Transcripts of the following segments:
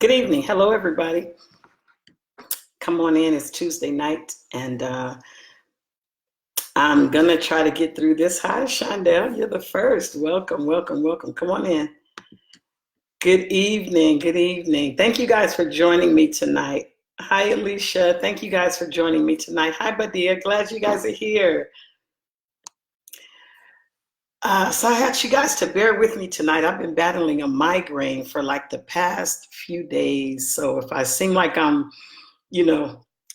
Good evening. Hello, everybody. Come on in. It's Tuesday night, and I'm going to try to get through this. Hi, Shondell. You're the first. Welcome, welcome, welcome. Come on in. Good evening. Good evening. Thank you guys for joining me tonight. Hi, Alicia. Thank you guys for joining me tonight. Hi, Badia. Glad you guys are here. So I asked you guys to bear with me tonight. I've been battling a migraine for like the past few days. So if I seem like I'm,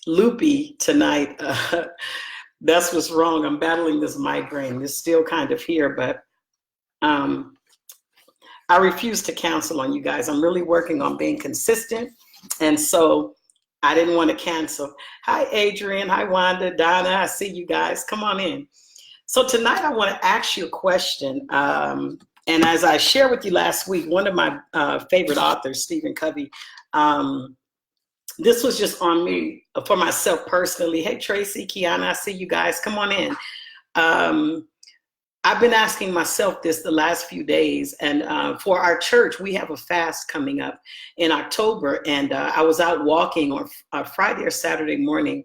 loopy tonight, that's what's wrong. I'm battling this migraine. It's still kind of here, but I refuse to cancel on you guys. I'm really working on being consistent. And so I didn't want to cancel. Hi, Adrian. Hi, Wanda, Donna. I see you guys. Come on in. So tonight I want to ask you a question. And as I shared with you last week, one of my favorite authors, Stephen Covey, this was just on me for myself personally. Hey, Tracy, Kiana, I see you guys. Come on in. I've been asking myself this the last few days. And for our church, we have a fast coming up in October. And I was out walking on Friday or Saturday morning.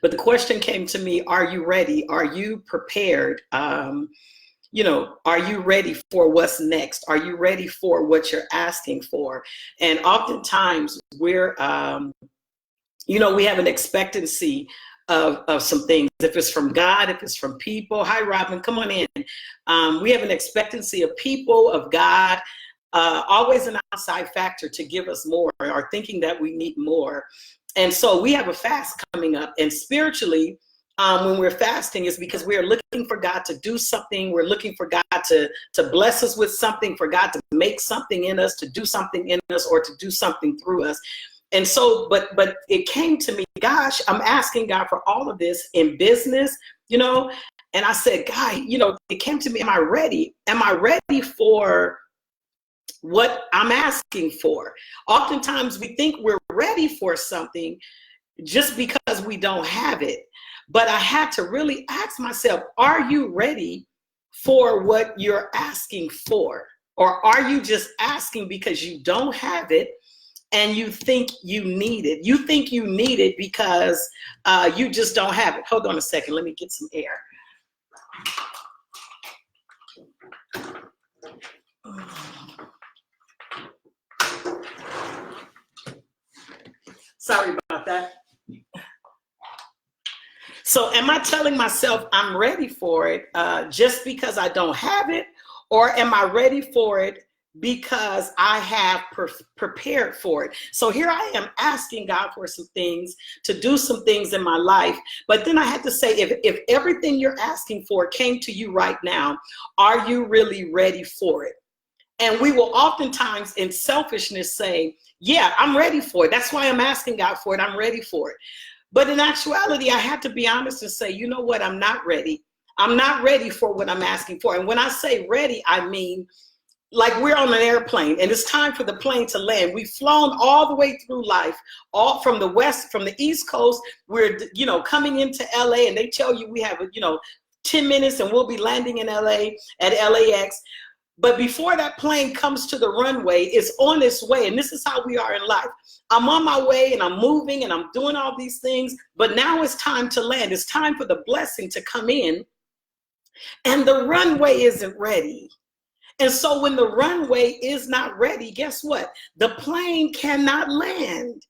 But the question came to me, are you ready? Are you prepared? Are you ready for what's next? Are you ready for what you're asking for? And oftentimes we're, we have an expectancy of some things. If it's from God, if it's from people. Hi, Robin, come on in. We have an expectancy of people, of God, always an outside factor to give us more, or thinking that we need more. And so we have a fast coming up, and spiritually, when we're fasting, is because we are looking for God to do something. We're looking for God to bless us with something, for God to make something in us, to do something in us, or to do something through us. And so, but it came to me, gosh, I'm asking God for all of this in business, and I said, God, it came to me, am I ready? Am I ready for what I'm asking for? Oftentimes we think we're ready for something just because we don't have it. But I had to really ask myself, are you ready for what you're asking for? Or are you just asking because you don't have it and you think you need it? You think you need it because you just don't have it. Hold on a second. Let me get some air. Sorry about that. So am I telling myself I'm ready for it just because I don't have it? Or am I ready for it because I have prepared for it? So here I am asking God for some things, to do some things in my life. But then I had to say, if everything you're asking for came to you right now, are you really ready for it? And we will oftentimes in selfishness say, yeah, I'm ready for it. That's why I'm asking God for it. I'm ready for it. But in actuality, I have to be honest and say, you know what? I'm not ready. I'm not ready for what I'm asking for. And when I say ready, I mean, like we're on an airplane and it's time for the plane to land. We've flown all the way through life, all from the East Coast. We're, coming into LA, and they tell you we have, 10 minutes and we'll be landing in LA at LAX. But before that plane comes to the runway, it's on its way. And this is how we are in life. I'm on my way and I'm moving and I'm doing all these things, but now it's time to land. It's time for the blessing to come in, and the runway isn't ready. And so when the runway is not ready, guess what? The plane cannot land.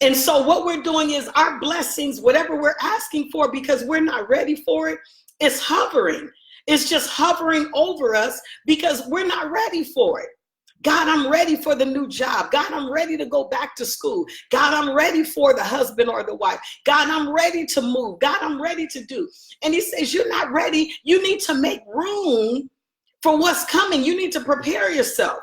And so what we're doing is our blessings, whatever we're asking for, because we're not ready for it, is hovering. It's just hovering over us because we're not ready for it. God, I'm ready for the new job. God, I'm ready to go back to school. God, I'm ready for the husband or the wife. God, I'm ready to move. God, I'm ready to do. And he says, you're not ready. You need to make room for what's coming. You need to prepare yourself.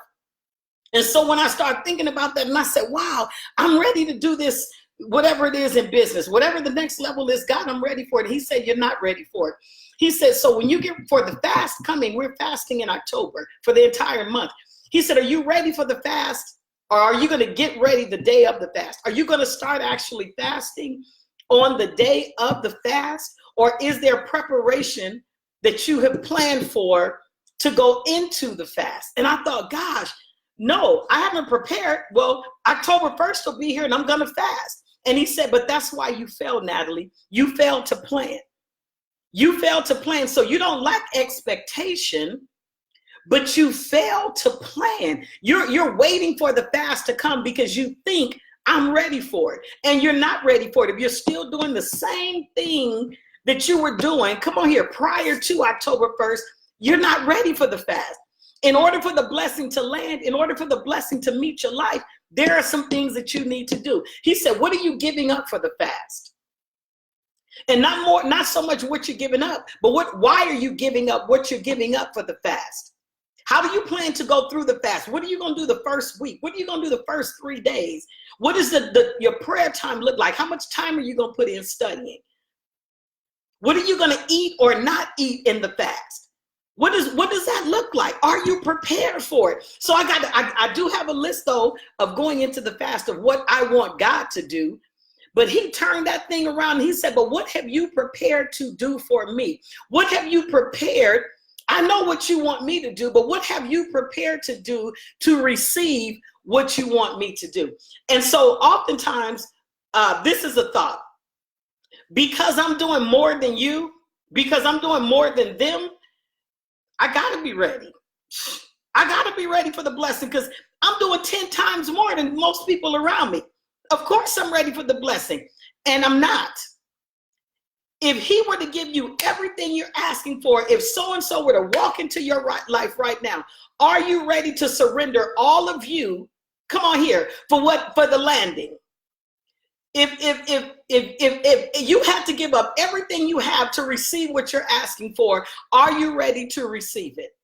And so when I started thinking about that, and I said, wow, I'm ready to do this, whatever it is in business, whatever the next level is, God, I'm ready for it. He said, you're not ready for it. He said, so when you get for the fast coming, we're fasting in October for the entire month. He said, are you ready for the fast? Or are you going to get ready the day of the fast? Are you going to start actually fasting on the day of the fast? Or is there preparation that you have planned for to go into the fast? And I thought, gosh, no, I haven't prepared. Well, October 1st will be here and I'm going to fast. And he said, but that's why you failed, Natalie. You failed to plan. You failed to plan. So you don't lack expectation, but you fail to plan. You're waiting for the fast to come because you think I'm ready for it. And you're not ready for it. If you're still doing the same thing that you were doing, come on here, prior to October 1st, you're not ready for the fast. In order for the blessing to land, in order for the blessing to meet your life, there are some things that you need to do. He said, what are you giving up for the fast? And not so much what you're giving up, but why are you giving up what you're giving up for the fast? How do you plan to go through the fast? What are you going to do the first week? What are you going to do the first 3 days? What does your prayer time look like? How much time are you going to put in studying? What are you going to eat or not eat in the fast? What does that look like? Are you prepared for it? So I do have a list though of going into the fast of what I want God to do. But he turned that thing around and he said, but what have you prepared to do for me? What have you prepared? I know what you want me to do, but what have you prepared to do to receive what you want me to do? And so oftentimes, this is a thought. Because I'm doing more than you, because I'm doing more than them, I gotta be ready. I gotta be ready for the blessing because I'm doing 10 times more than most people around me. Of course I'm ready for the blessing, and I'm not. If he were to give you everything you're asking for, if so-and-so were to walk into your life right now, are you ready to surrender all of you? Come on here, for the landing. If you had to give up everything you have to receive what you're asking for, are you ready to receive it?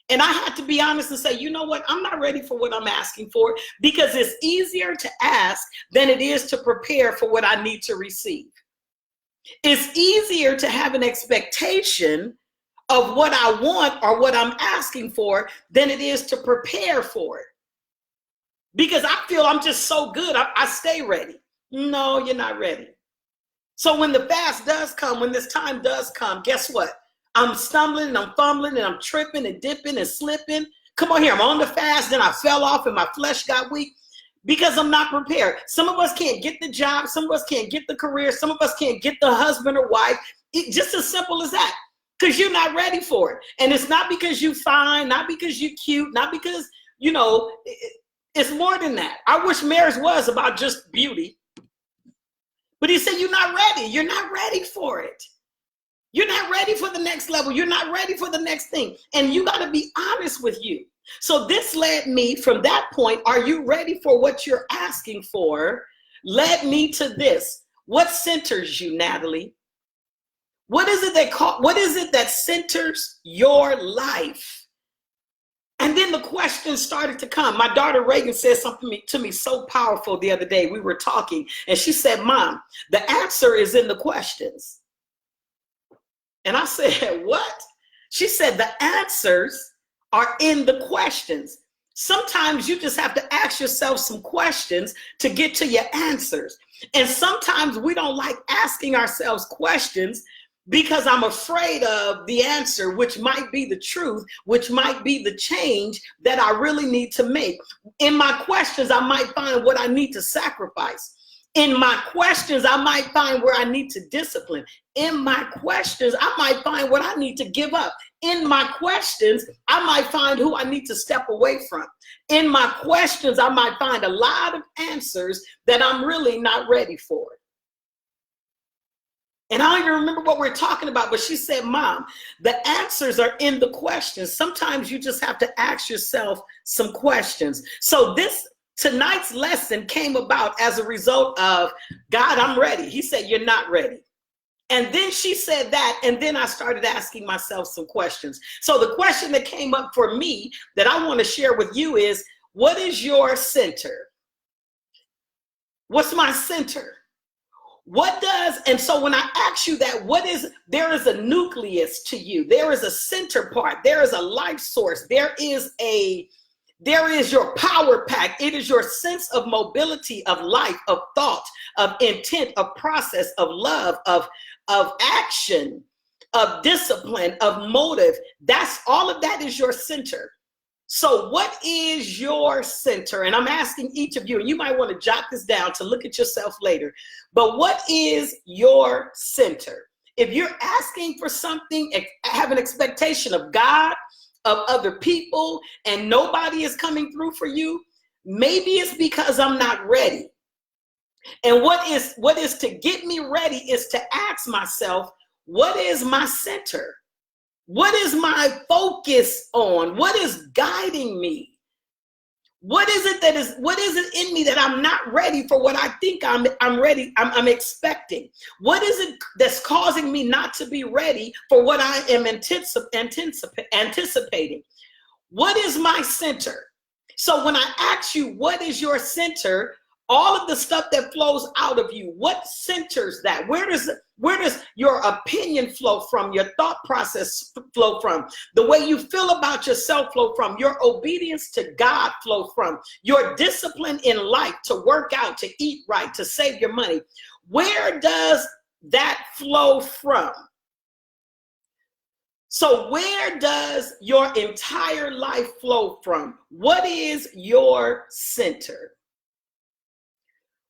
And I had to be honest and say, you know what? I'm not ready for what I'm asking for because it's easier to ask than it is to prepare for what I need to receive. It's easier to have an expectation of what I want or what I'm asking for than it is to prepare for it. Because I feel I'm just so good, I stay ready. No, you're not ready. So when the fast does come, when this time does come, guess what? I'm stumbling and I'm fumbling and I'm tripping and dipping and slipping. Come on here, I'm on the fast, then I fell off and my flesh got weak because I'm not prepared. Some of us can't get the job. Some of us can't get the career. Some of us can't get the husband or wife. Just as simple as that, because you're not ready for it. And it's not because you're fine, not because you're cute, not because, it's more than that. I wish marriage was about just beauty. But he said, you're not ready. You're not ready for it. You're not ready for the next level. You're not ready for the next thing. And you got to be honest with you. So this led me from that point. Are you ready for what you're asking for? Led me to this. What centers you, Natalie? What is it that centers your life? And then the questions started to come. My daughter Reagan said something to me so powerful the other day. We were talking and she said, Mom, the answer is in the questions. And I said, what? She said, the answers are in the questions. Sometimes you just have to ask yourself some questions to get to your answers. And sometimes we don't like asking ourselves questions because I'm afraid of the answer, which might be the truth, which might be the change that I really need to make. In my questions, I might find what I need to sacrifice. In my questions, I might find where I need to discipline. In my questions, I might find what I need to give up. In my questions, I might find who I need to step away from. In my questions, I might find a lot of answers that I'm really not ready for. And I don't even remember what we're talking about, but she said, Mom, the answers are in the questions. Sometimes you just have to ask yourself some questions. So tonight's lesson came about as a result of, God, I'm ready. He said, you're not ready. And then she said that, and then I started asking myself some questions. So the question that came up for me that I want to share with you is, what is your center? What's my center? And so when I ask you that, there is a nucleus to you. There is a center part. There is a life source. There is your power pack. It is your sense of mobility, of life, of thought, of intent, of process, of love, of action, of discipline, of motive. All of that is your center. So what is your center? And I'm asking each of you, and you might want to jot this down to look at yourself later, but what is your center? If you're asking for something, have an expectation of God, of other people, and nobody is coming through for you, maybe it's because I'm not ready. And what is to get me ready is to ask myself, what is my center? What is my focus on? What is guiding me? What is it in me that I'm not ready for what I think I'm ready, I'm expecting? What is it that's causing me not to be ready for what I am anticipating? What is my center? So when I ask you, what is your center? All of the stuff that flows out of you, what centers that? Where does your opinion flow from? Your thought process flow from? The way you feel about yourself flow from? Your obedience to God flow from? Your discipline in life to work out, to eat right, to save your money? Where does that flow from? So where does your entire life flow from? What is your center?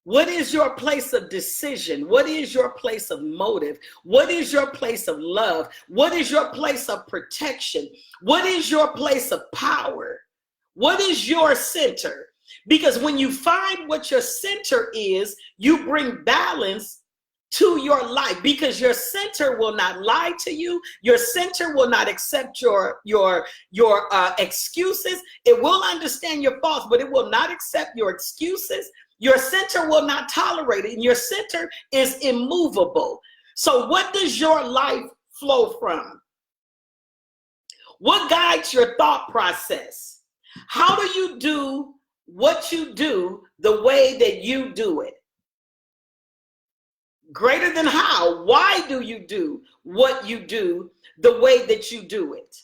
What is your place of decision? What is your place of motive? What is your place of love? What is your place of protection? What is your place of power? What is your center? Because when you find what your center is, you bring balance to your life, because your center will not lie to you. Your center will not accept your excuses. It will understand your faults, but it will not accept your excuses. Your center will not tolerate it, and your center is immovable. So what does your life flow from? What guides your thought process? How do you do what you do the way that you do it? Greater than how. Why do you do what you do the way that you do it?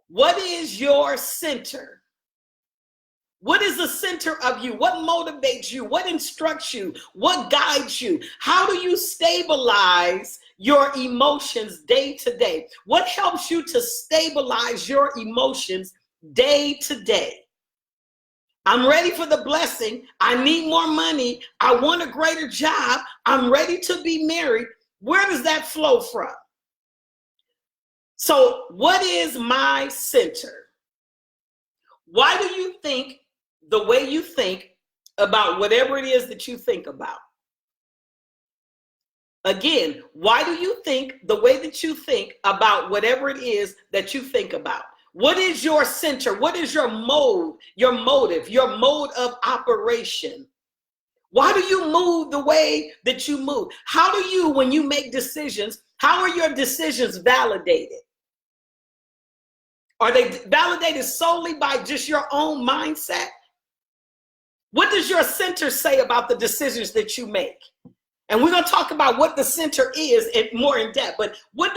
What is your center? What is the center of you? What motivates you? What instructs you? What guides you? How do you stabilize your emotions day to day? What helps you to stabilize your emotions day to day? I'm ready for the blessing. I need more money. I want a greater job. I'm ready to be married. Where does that flow from? So what is my center? Why do you think the way you think about whatever it is that you think about? Again, why do you think the way that you think about whatever it is that you think about? What is your center? What is your mode, your motive, your mode of operation? Why do you move the way that you move? How do you, when you make decisions, how are your decisions validated? Are they validated solely by just your own mindset? What does your center say about the decisions that you make? And we're going to talk about what the center is more in depth. But what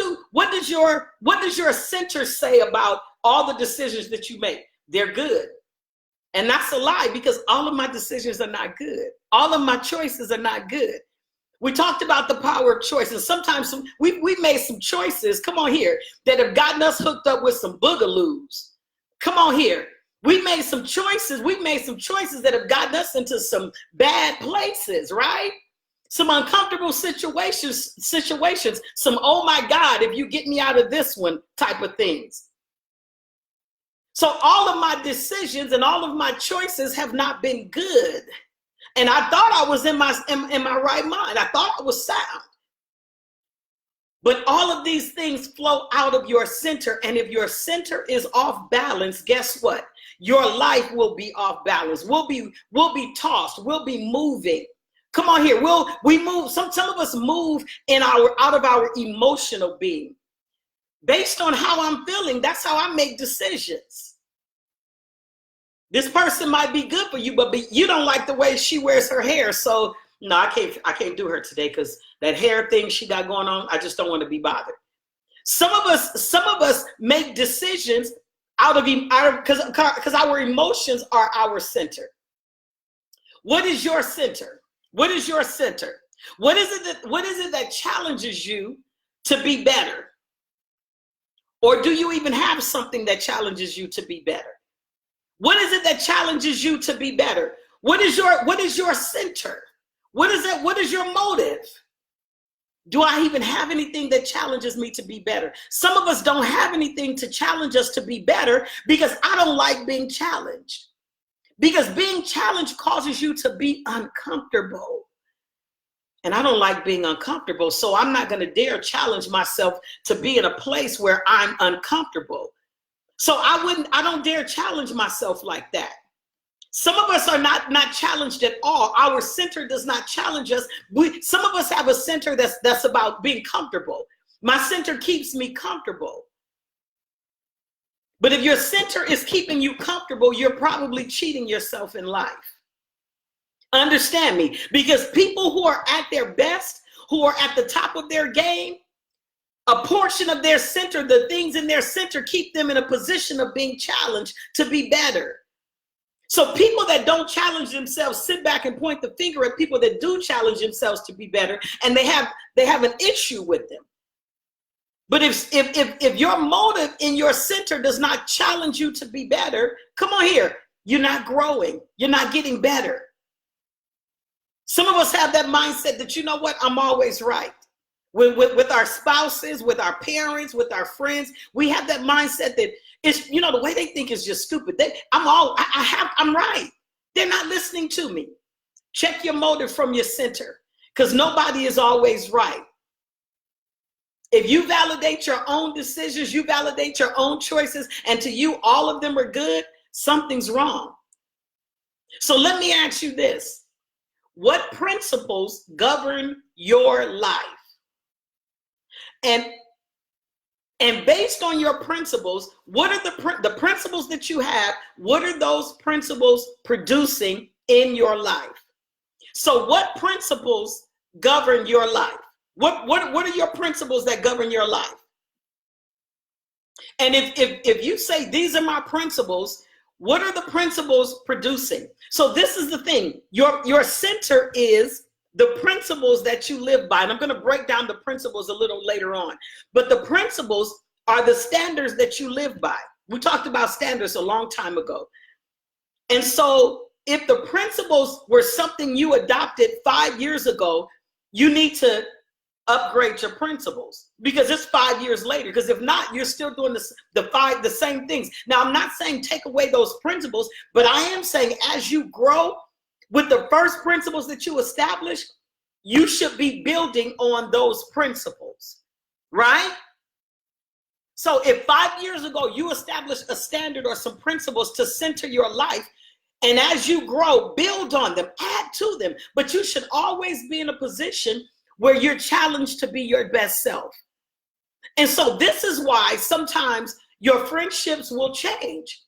does your center say about all the decisions that you make? They're good. And that's a lie, because all of my decisions are not good. All of my choices are not good. We talked about the power of choice, and sometimes we made some choices, come on here, that have gotten us hooked up with some boogaloos. Come on here. We made some choices that have gotten us into some bad places, right? Some uncomfortable situations, some, oh my God, if you get me out of this one type of things. So all of my decisions and all of my choices have not been good. And I thought I was in my right mind. I thought I was sound. But all of these things flow out of your center. And if your center is off balance, guess what? Your life will be off balance. We'll be tossed. We'll be moving. Come on here. We move. Some of us move out of our emotional being. Based on how I'm feeling, that's how I make decisions. This person might be good for you, but you don't like the way she wears her hair. So no, I can't do her today because that hair thing she got going on, I just don't want to be bothered. Some of us make decisions because our emotions are our center. What is your center? What is your center? What is it that challenges you to be better? Or do you even have something that challenges you to be better? What is it that challenges you to be better? What is your center? What is it? What is your motive? Do I even have anything that challenges me to be better? Some of us don't have anything to challenge us to be better because I don't like being challenged. Because being challenged causes you to be uncomfortable. And I don't like being uncomfortable, so I'm not going to dare challenge myself to be in a place where I'm uncomfortable. So I don't dare challenge myself like that. Some of us are not challenged at all. Our center does not challenge us. Some of us have a center that's about being comfortable. My center keeps me comfortable. But if your center is keeping you comfortable, you're probably cheating yourself in life. Understand me, because people who are at their best, who are at the top of their game, a portion of their center, the things in their center keep them in a position of being challenged to be better. So people that don't challenge themselves sit back and point the finger at people that do challenge themselves to be better, and they have an issue with them. But if your motive in your center does not challenge you to be better, come on here, you're not growing, you're not getting better. Some of us have that mindset that, you know what, I'm always right. With our spouses, with our parents, with our friends, we have that mindset that it's, you know, the way they think is just stupid. I'm right. They're not listening to me. Check your motive from your center, because nobody is always right. If you validate your own decisions, you validate your own choices, and to you all of them are good, something's wrong. So let me ask you this. What principles govern your life? And based on your principles, what are the principles that you have? What are those principles producing in your life? So what principles govern your life? What are your principles that govern your life? And if you say, these are my principles, what are the principles producing? So this is the thing. Your center is the principles that you live by. And I'm going to break down the principles a little later on. But the principles are the standards that you live by. We talked about standards a long time ago. And so if the principles were something you adopted 5 years ago, you need to upgrade your principles, because it's 5 years later. Because if not, you're still doing the same things. Now, I'm not saying take away those principles, but I am saying as you grow with the first principles that you establish, you should be building on those principles, right? So if 5 years ago you established a standard or some principles to center your life, and as you grow, build on them, add to them, but you should always be in a position where you're challenged to be your best self. And so this is why sometimes your friendships will change,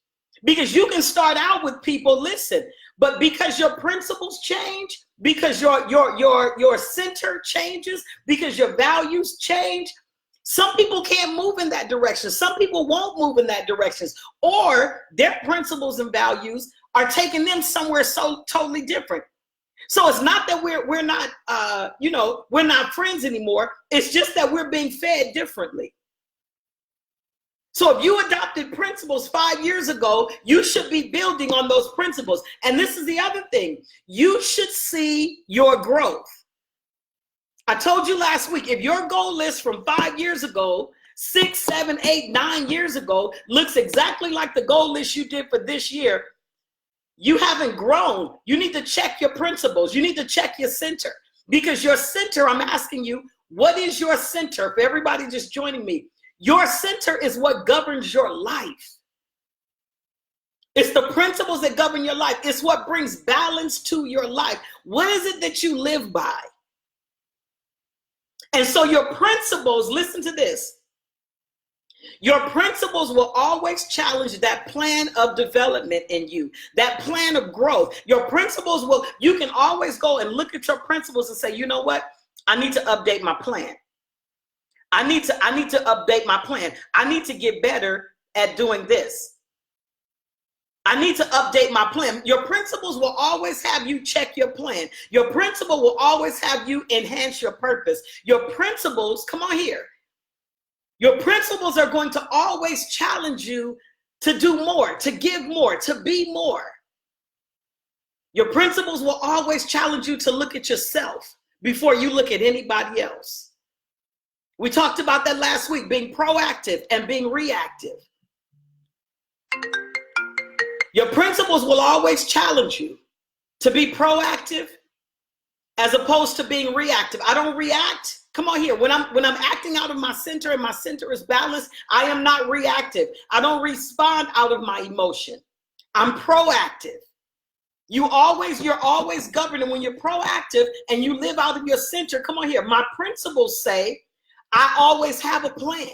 because you can start out with people, listen, but because your principles change, because your center changes, because your values change, some people can't move in that direction. Some people won't move in that direction, or their principles and values are taking them somewhere so totally different. So it's not that we're not we're not friends anymore. It's just that we're being fed differently. So if you adopted principles 5 years ago, you should be building on those principles. And this is the other thing. You should see your growth. I told you last week, if your goal list from 5 years ago, 6, 7, 8, 9 years ago looks exactly like the goal list you did for this year, you haven't grown. You need to check your principles. You need to check your center, because your center, I'm asking you, what is your center? For everybody just joining me, your center is what governs your life. It's the principles that govern your life. It's what brings balance to your life. What is it that you live by? And so your principles, listen to this. Your principles will always challenge that plan of development in you, that plan of growth. Your principles will, you can always go and look at your principles and say, you know what? I need to update my plan. I need to update my plan. I need to get better at doing this. I need to update my plan. Your principles will always have you check your plan. Your principle will always have you enhance your purpose. Your principles, come on here. Your principles are going to always challenge you to do more, to give more, to be more. Your principles will always challenge you to look at yourself before you look at anybody else. We talked about that last week, being proactive and being reactive. Your principles will always challenge you to be proactive as opposed to being reactive. I don't react. Come on here. When I'm acting out of my center and my center is balanced, I am not reactive. I don't respond out of my emotion. I'm proactive. You're always governed. And when you're proactive and you live out of your center, come on here. My principles say I always have a plan.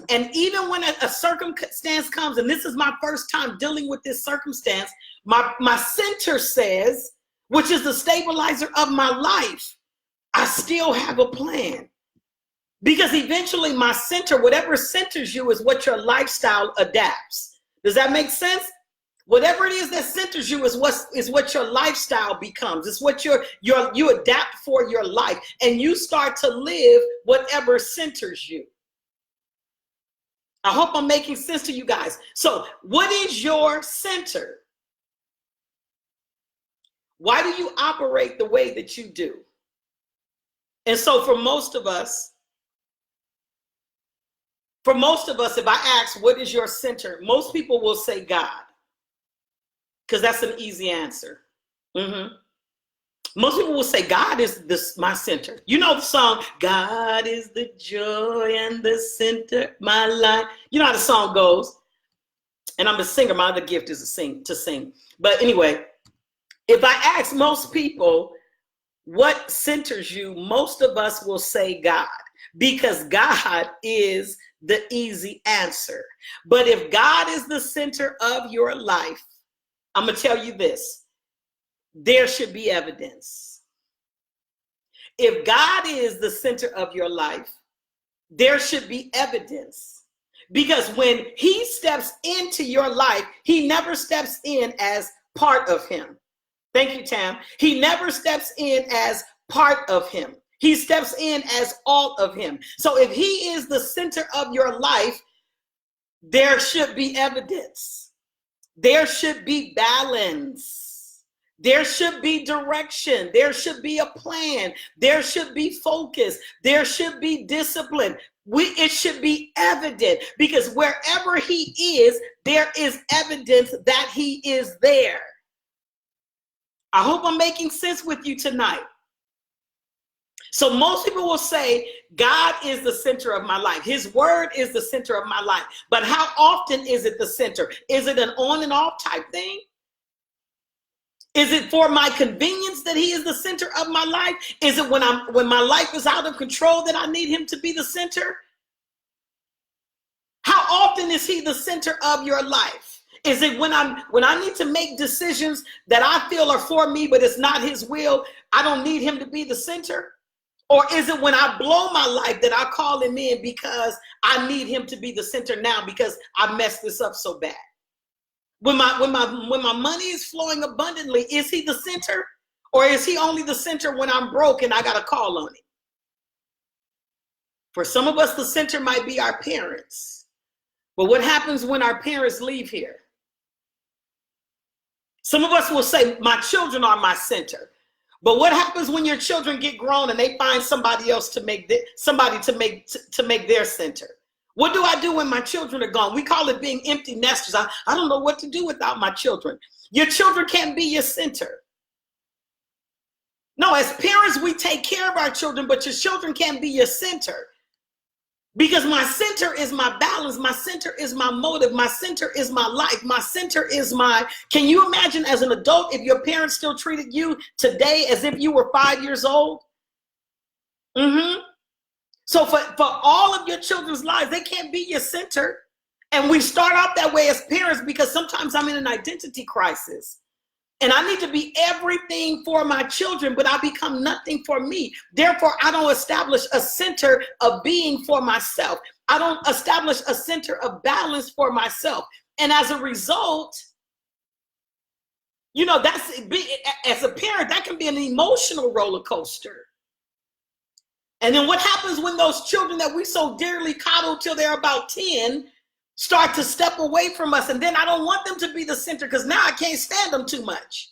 And even when a circumstance comes, and this is my first time dealing with this circumstance, my center says, which is the stabilizer of my life, I still have a plan. Because eventually my center, whatever centers you, is what your lifestyle adapts. Does that make sense? Whatever it is that centers you is what your lifestyle becomes. It's what you adapt for your life, and you start to live whatever centers you. I hope I'm making sense to you guys. So what is your center? Why do you operate the way that you do? And so for most of us, if I ask, what is your center? Most people will say God, because that's an easy answer. Most people will say God is my center. You know the song, God is the joy and the center of my life. You know how the song goes. And I'm a singer. My other gift is to sing. But anyway, if I ask most people what centers you, most of us will say God, because God is the easy answer. But if God is the center of your life, I'm going to tell you this. There should be evidence. If God is the center of your life, there should be evidence. Because when he steps into your life, he never steps in as part of him. Thank you, Tam. He never steps in as part of him. He steps in as all of him. So if he is the center of your life, there should be evidence. There should be balance. There should be direction. There should be a plan. There should be focus. There should be discipline. It should be evident, because wherever he is, there is evidence that he is there. I hope I'm making sense with you tonight. So most people will say, God is the center of my life. His word is the center of my life. But how often is it the center? Is it an on and off type thing? Is it for my convenience that he is the center of my life? Is it when my life is out of control that I need him to be the center? How often is he the center of your life? Is it when I need to make decisions that I feel are for me, but it's not his will, I don't need him to be the center? Or is it when I blow my life that I call him in because I need him to be the center now because I messed this up so bad? When my money is flowing abundantly, is he the center? Or is he only the center when I'm broke and I got to call on him? For some of us, the center might be our parents. But what happens when our parents leave here? Some of us will say, my children are my center. But what happens when your children get grown and they find somebody else to make their center? What do I do when my children are gone? We call it being empty nesters. I don't know what to do without my children. Your children can't be your center. No, as parents, we take care of our children, but your children can't be your center. Because my center is my balance. My center is my motive. My center is my life. My center is can you imagine as an adult if your parents still treated you today as if you were 5 years old? So for all of your children's lives, they can't be your center. And we start out that way as parents because sometimes I'm in an identity crisis. And I need to be everything for my children, but I become nothing for me. Therefore, I don't establish a center of being for myself. I don't establish a center of balance for myself. And as a result, as a parent, that can be an emotional roller coaster. And then what happens when those children that we so dearly coddle till they're about 10 start to step away from us. And then I don't want them to be the center because now I can't stand them too much.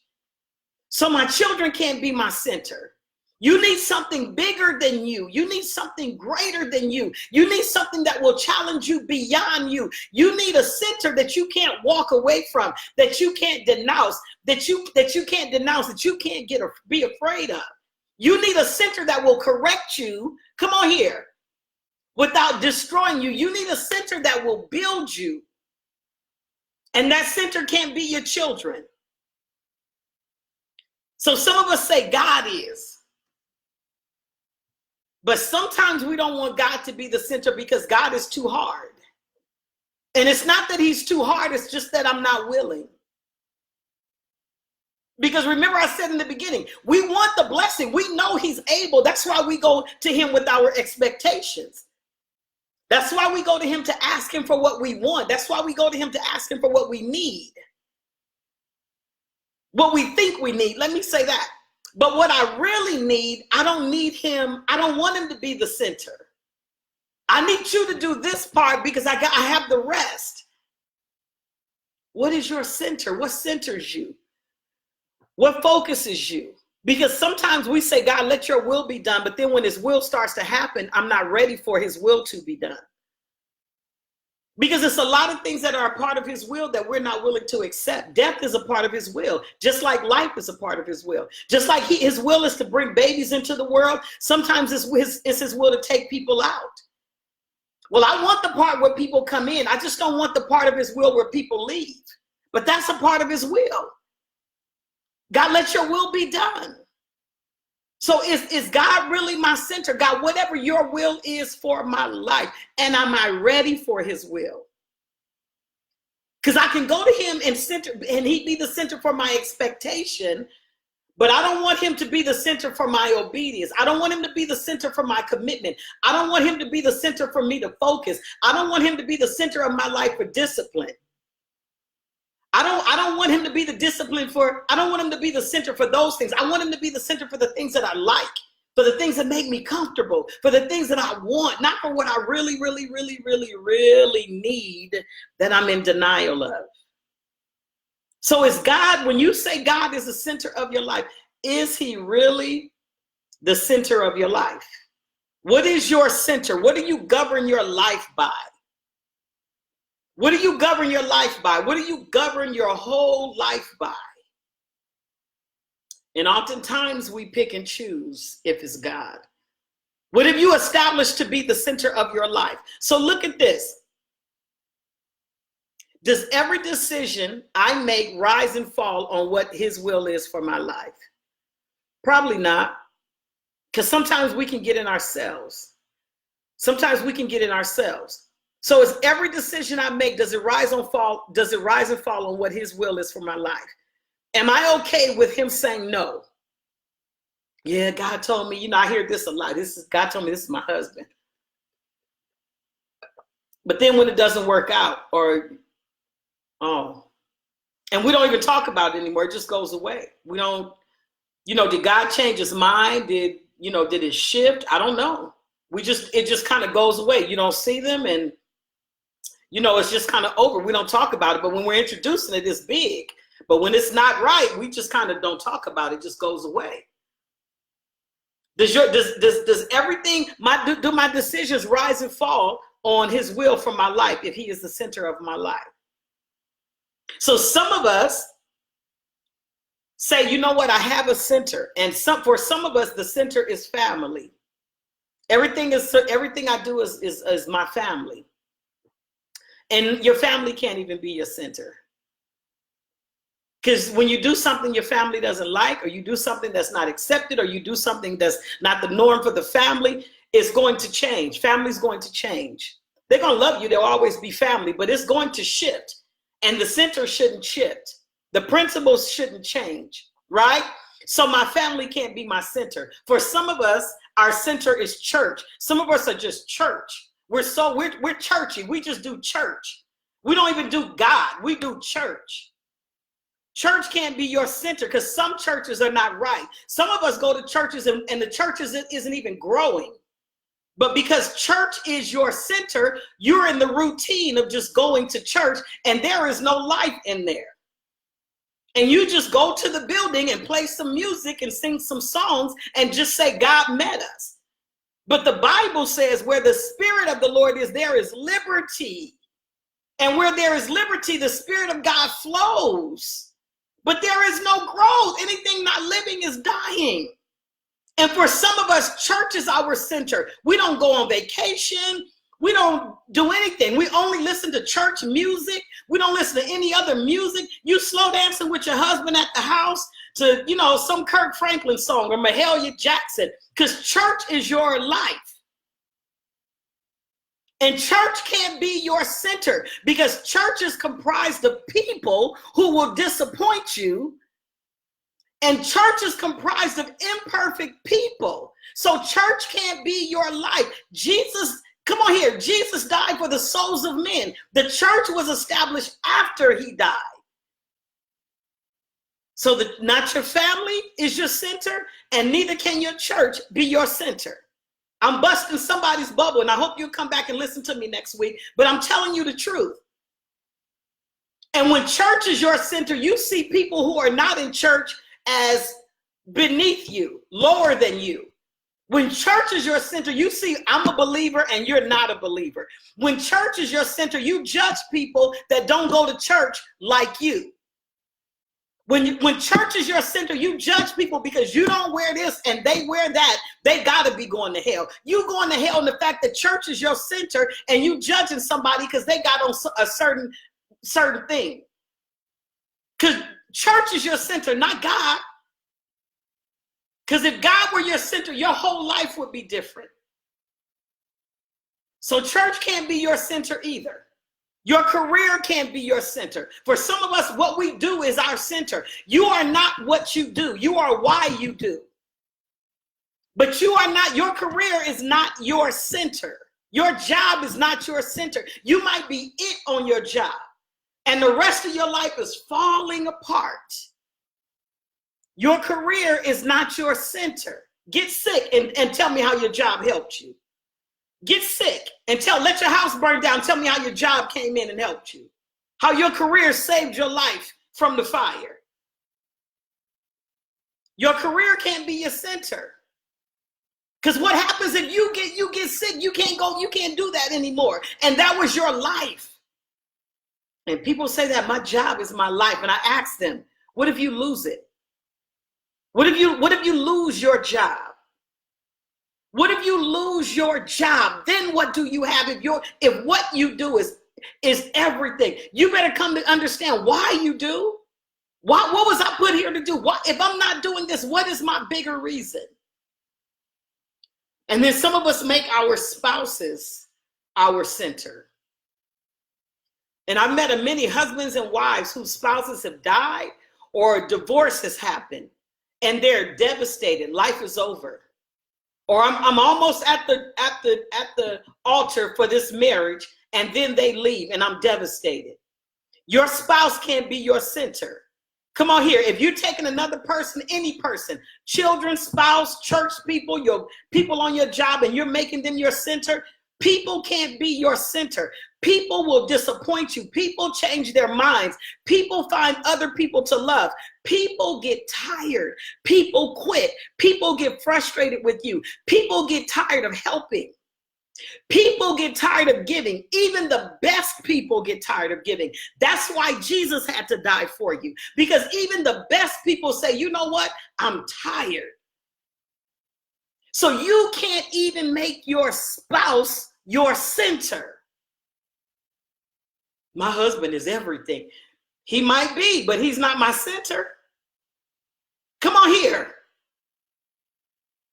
So my children can't be my center. You need something bigger than you. You need something greater than you. You need something that will challenge you beyond you. You need a center that you can't walk away from, that you can't denounce, that you can't denounce, that you can't be afraid of. You need a center that will correct you. Come on here. Without destroying you. You need a center that will build you. And that center can't be your children. So some of us say God is. But sometimes we don't want God to be the center because God is too hard. And it's not that he's too hard, it's just that I'm not willing. Because remember I said in the beginning, we want the blessing. We know he's able. That's why we go to him with our expectations. That's why we go to him to ask him for what we want. That's why we go to him to ask him for what we need. What we think we need. Let me say that. But what I really need, I don't need him. I don't want him to be the center. I need you to do this part because I have the rest. What is your center? What centers you? What focuses you? Because sometimes we say, God, let your will be done. But then when his will starts to happen, I'm not ready for his will to be done. Because it's a lot of things that are a part of his will that we're not willing to accept. Death is a part of his will, just like life is a part of his will. Just like his will is to bring babies into the world, sometimes it's his will to take people out. Well, I want the part where people come in. I just don't want the part of his will where people leave. But that's a part of his will. God, let your will be done. So is God really my center? God, whatever your will is for my life, and am I ready for his will? Because I can go to him and he'd be the center for my expectation, but I don't want him to be the center for my obedience. I don't want him to be the center for my commitment. I don't want him to be the center for me to focus. I don't want him to be the center of my life for discipline. I don't want him to be the discipline I don't want him to be the center for those things. I want him to be the center for the things that I like, for the things that make me comfortable, for the things that I want, not for what I really, really, really, really, really need that I'm in denial of. So is God, when you say God is the center of your life, is he really the center of your life? What is your center? What do you govern your life by? What do you govern your life by? What do you govern your whole life by? And oftentimes we pick and choose if it's God. What have you established to be the center of your life? So look at this. Does every decision I make rise and fall on what his will is for my life? Probably not. Because sometimes we can get in ourselves. Sometimes we can get in ourselves. So is every decision I make, does it rise and fall on what his will is for my life? Am I okay with him saying no? Yeah, God told me, I hear this a lot. God told me this is my husband. But then when it doesn't work out, and we don't even talk about it anymore, it just goes away. We don't, did God change his mind? Did it shift? I don't know. It just kind of goes away. You don't see them and it's just kind of over. We don't talk about it, but when we're introducing it, it's big. But when it's not right, we just kind of don't talk about it. It just goes away. Does everything, do my decisions rise and fall on his will for my life if he is the center of my life? So some of us say, you know what, I have a center. And for some of us, the center is family. Everything I do is my family. And your family can't even be your center. Because when you do something your family doesn't like, or you do something that's not accepted, or you do something that's not the norm for the family, it's going to change. Family's going to change. They're going to love you. They'll always be family, but it's going to shift. And the center shouldn't shift. The principles shouldn't change, right? So my family can't be my center. For some of us, our center is church. Some of us are just church. We're churchy. We just do church. We don't even do God. We do church. Church can't be your center because some churches are not right. Some of us go to churches and the church isn't even growing. But because church is your center, you're in the routine of just going to church and there is no life in there. And you just go to the building and play some music and sing some songs and just say, God met us. But the Bible says where the Spirit of the Lord is, there is liberty. And where there is liberty, the Spirit of God flows. But there is no growth. Anything not living is dying. And for some of us, church is our center. We don't go on vacation. We don't do anything. We only listen to church music. We don't listen to any other music. You slow dancing with your husband at the house to, you know, some Kirk Franklin song or Mahalia Jackson, because church is your life. And church can't be your center because church is comprised of people who will disappoint you. And church is comprised of imperfect people. So church can't be your life. Jesus, come on here. Jesus died for the souls of men. The church was established after he died. So not your family is your center, and neither can your church be your center. I'm busting somebody's bubble, and I hope you'll come back and listen to me next week, but I'm telling you the truth. And when church is your center, you see people who are not in church as beneath you, lower than you. When church is your center, you see I'm a believer and you're not a believer. When church is your center, you judge people that don't go to church like you. When church is your center, you judge people because you don't wear this and they wear that. They got to be going to hell. You going to hell in the fact that church is your center and you judging somebody because they got on a certain thing. Because church is your center, not God. Because if God were your center, your whole life would be different. So church can't be your center either. Your career can't be your center. For some of us, what we do is our center. You are not what you do. You are why you do. But you are not, your career is not your center. Your job is not your center. You might be it on your job, and the rest of your life is falling apart. Your career is not your center. Get sick and tell me how your job helped you. Get sick and let your house burn down. Tell me how your job came in and helped you. How your career saved your life from the fire. Your career can't be your center. Because what happens if you get sick? You can't do that anymore. And that was your life. And people say that my job is my life. And I ask them, what if you lose it? What if you lose your job? What if you lose your job? Then what do you have if what you do is everything? You better come to understand why you do. What was I put here to do? If I'm not doing this, what is my bigger reason? And then some of us make our spouses our center. And I've met many husbands and wives whose spouses have died or divorce has happened and they're devastated. Life is over. Or I'm almost at the altar for this marriage and then they leave and I'm devastated. Your spouse can't be your center. Come on here. If you're taking another person, any person, children, spouse, church people, your people on your job, and you're making them your center, people can't be your center. People will disappoint you. People change their minds. People find other people to love. People get tired. People quit. People get frustrated with you. People get tired of helping. People get tired of giving. Even the best people get tired of giving. That's why Jesus had to die for you. Because even the best people say, you know what? I'm tired. So you can't even make your spouse your center. My husband is everything. He might be, but he's not my center. Come on here.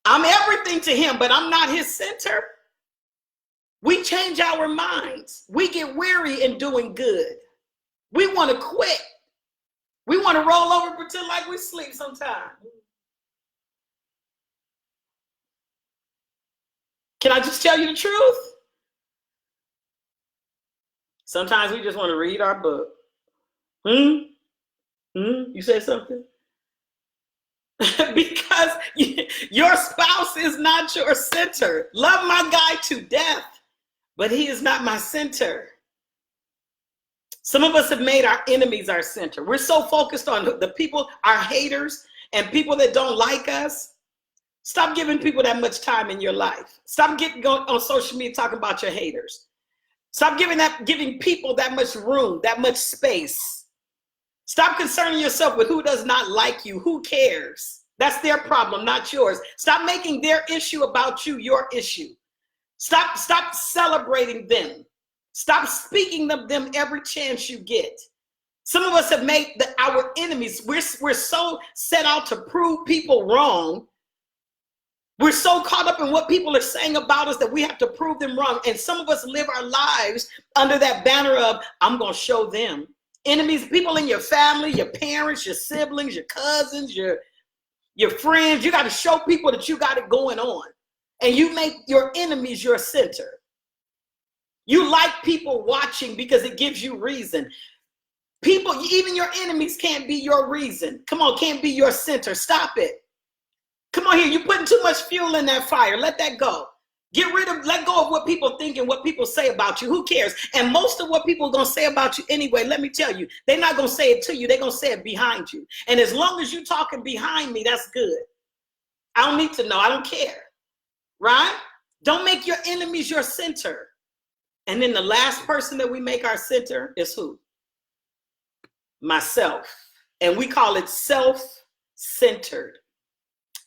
I'm everything to him, but I'm not his center. We change our minds. We get weary in doing good. We want to quit. We want to roll over and pretend like we sleep sometimes. Can I just tell you the truth? Sometimes we just want to read our book. You say something? Because your spouse is not your center. Love my guy to death, but he is not my center. Some of us have made our enemies our center. We're so focused on the people, our haters, and people that don't like us. Stop giving people that much time in your life. Stop going on social media talking about your haters. Stop giving people that much room, that much space. Stop concerning yourself with who does not like you. Who cares? That's their problem, not yours. Stop making their issue about you your issue. Stop celebrating them. Stop speaking of them every chance you get. Some of us have made our enemies. We're so set out to prove people wrong. We're so caught up in what people are saying about us that we have to prove them wrong. And some of us live our lives under that banner of, I'm going to show them. Enemies, people in your family, your parents, your siblings, your cousins, your friends. You got to show people that you got it going on. And you make your enemies your center. You like people watching because it gives you reason. People, even your enemies can't be your reason. Come on, can't be your center. Stop it. Come on here, you're putting too much fuel in that fire. Let that go. Let go of what people think and what people say about you. Who cares? And most of what people are going to say about you anyway, let me tell you, they're not going to say it to you. They're going to say it behind you. And as long as you're talking behind me, that's good. I don't need to know. I don't care. Right? Don't make your enemies your center. And then the last person that we make our center is who? Myself. And we call it self-centered.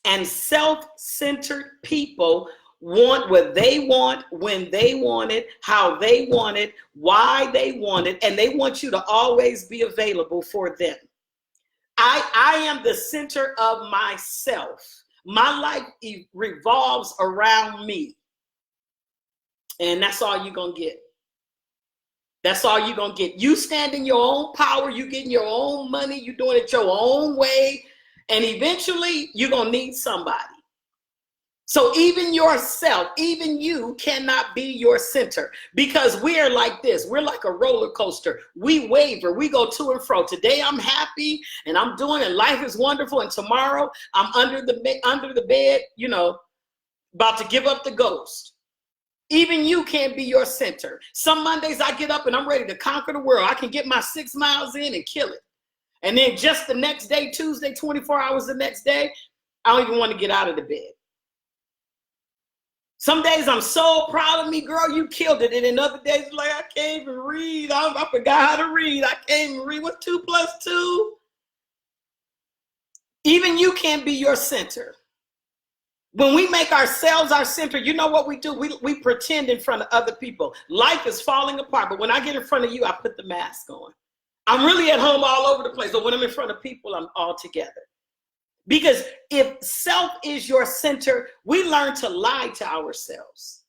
And self-centered people want what they want, when they want it, how they want it, why they want it, and they want you to always be available for them. I am the center of myself. My life revolves around me. And that's all you're going to get. That's all you're going to get. You stand in your own power. You getting your own money. You're doing it your own way. And eventually, you're going to need somebody. So even yourself, even you cannot be your center, because we are like this. We're like a roller coaster. We waver. We go to and fro. Today, I'm happy and I'm doing it. Life is wonderful. And tomorrow, I'm under the bed, about to give up the ghost. Even you can't be your center. Some Mondays, I get up and I'm ready to conquer the world. I can get my 6 miles in and kill it. And then just the next day, Tuesday, 24 hours the next day, I don't even want to get out of the bed. Some days I'm so proud of me, girl, you killed it. And then other days, like, I can't even read. I forgot how to read. I can't even read. What's 2 + 2? Even you can't be your center. When we make ourselves our center, you know what we do? We pretend in front of other people. Life is falling apart. But when I get in front of you, I put the mask on. I'm really at home all over the place, but when I'm in front of people, I'm all together. Because if self is your center, we learn to lie to ourselves.